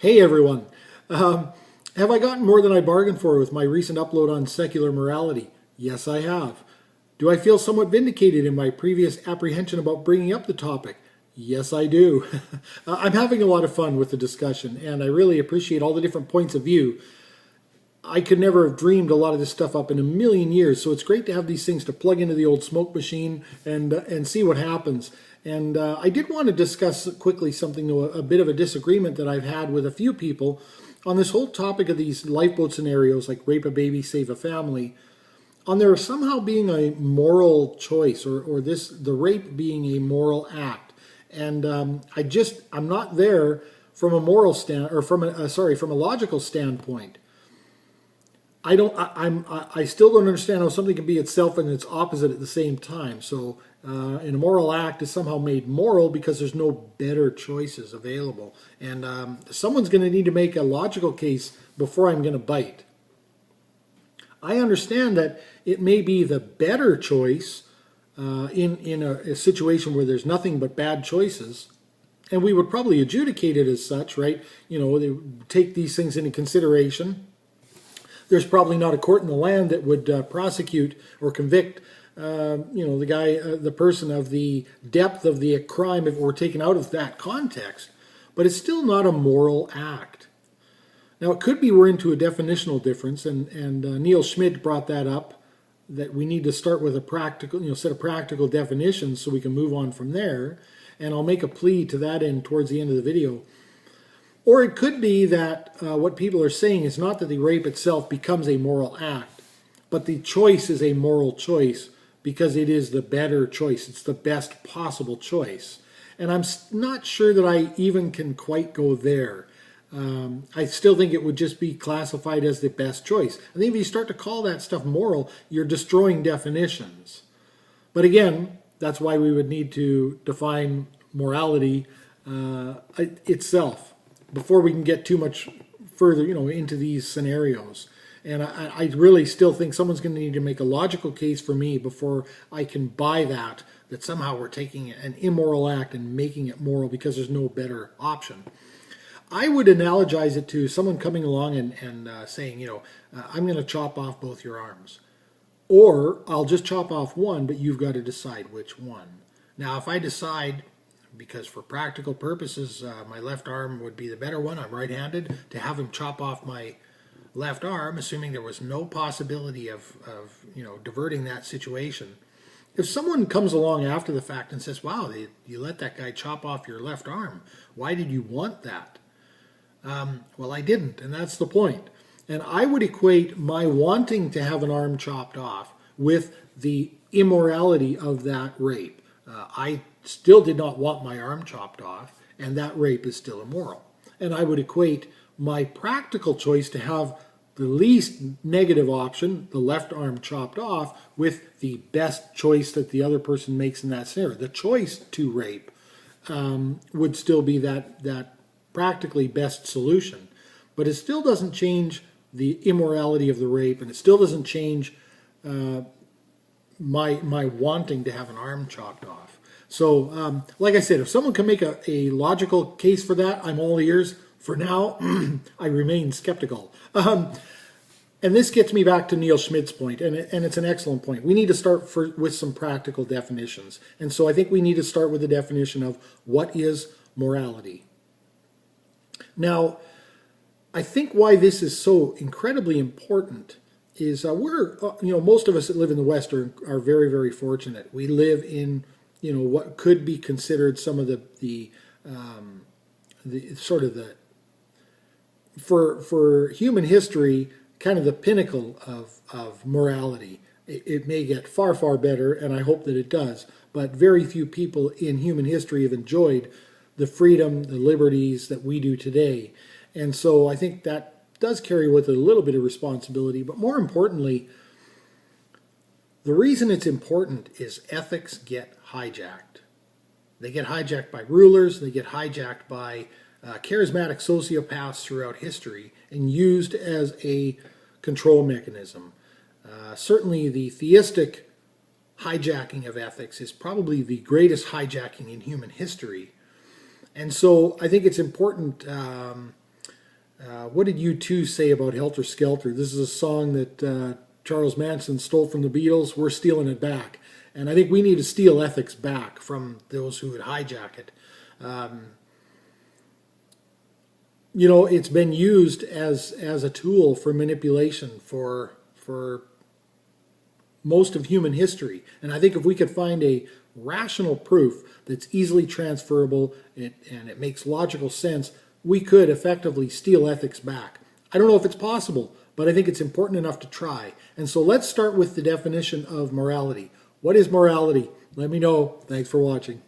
Hey everyone. Um, have I gotten more than I bargained for with my recent upload on secular morality? Yes, I have. Do I feel somewhat vindicated in my previous apprehension about bringing up the topic? Yes, I do. I'm having a lot of fun with the discussion, and I really appreciate all the different points of view. I could never have dreamed a lot of this stuff up in a million years, so it's great to have these things to plug into the old smoke machine and see what happens. And I did want to discuss quickly something, a bit of a disagreement that I've had with a few people on this whole topic of these lifeboat scenarios, like rape a baby, save a family, on there somehow being a moral choice, or the rape being a moral act. And I'm not there from a moral stand, or from a logical standpoint. I still don't understand how something can be itself and its opposite at the same time. So, an immoral act is somehow made moral because there's no better choices available, and someone's going to need to make a logical case before I'm going to bite. I understand that it may be the better choice in a situation where there's nothing but bad choices, and we would probably adjudicate it as such, right? You know, they take these things into consideration. There's probably not a court in the land that would prosecute or convict, the person of the depth of the crime if it were taken out of that context. But it's still not a moral act. Now, it could be we're into a definitional difference, and Neil Schmidt brought that up, that we need to start with a practical, set of practical definitions so we can move on from there. And I'll make a plea to that end towards the end of the video. Or it could be that what people are saying is not that the rape itself becomes a moral act, but the choice is a moral choice because it is the better choice. It's the best possible choice. And I'm not sure that I even can quite go there. I still think it would just be classified as the best choice. I think if you start to call that stuff moral, you're destroying definitions. But again, that's why we would need to define morality itself before we can get too much further, into these scenarios. And I really still think someone's going to need to make a logical case for me before I can buy that somehow we're taking an immoral act and making it moral because there's no better option. I would analogize it to someone coming along and saying, I'm going to chop off both your arms. Or I'll just chop off one, but you've got to decide which one. Now, if I decide, because for practical purposes, my left arm would be the better one, I'm right-handed, to have him chop off my left arm, assuming there was no possibility of diverting that situation. If someone comes along after the fact and says, wow, you let that guy chop off your left arm, why did you want that? Well, I didn't, and that's the point. And I would equate my wanting to have an arm chopped off with the immorality of that rape. I still did not want my arm chopped off, and that rape is still immoral. And I would equate my practical choice to have the least negative option, the left arm chopped off, with the best choice that the other person makes in that scenario. The choice to rape would still be that practically best solution. But it still doesn't change the immorality of the rape, and it still doesn't change my wanting to have an arm chopped off. So, like I said, if someone can make a logical case for that, I'm all ears. For now, I remain skeptical. And this gets me back to Neil Schmidt's point, and it's an excellent point. We need to start with some practical definitions. And so I think we need to start with the definition of what is morality. Now, I think why this is so incredibly important is most of us that live in the West are very, very fortunate. We live in, what could be considered some of for human history, kind of the pinnacle of morality. It may get far, far better, and I hope that it does, but very few people in human history have enjoyed the freedom, the liberties that we do today. And so I think that does carry with it a little bit of responsibility, but more importantly, the reason it's important is ethics get hijacked. They get hijacked by rulers, they get hijacked by charismatic sociopaths throughout history and used as a control mechanism. Certainly the theistic hijacking of ethics is probably the greatest hijacking in human history. And so I think it's important What did U2 say about Helter Skelter? This is a song that Charles Manson stole from the Beatles. We're stealing it back. And I think we need to steal ethics back from those who would hijack it. It's been used as a tool for manipulation for most of human history. And I think if we could find a rational proof that's easily transferable and it makes logical sense, we could effectively steal ethics back. I don't know if it's possible, but I think it's important enough to try. And so let's start with the definition of morality. What is morality? Let me know. Thanks for watching.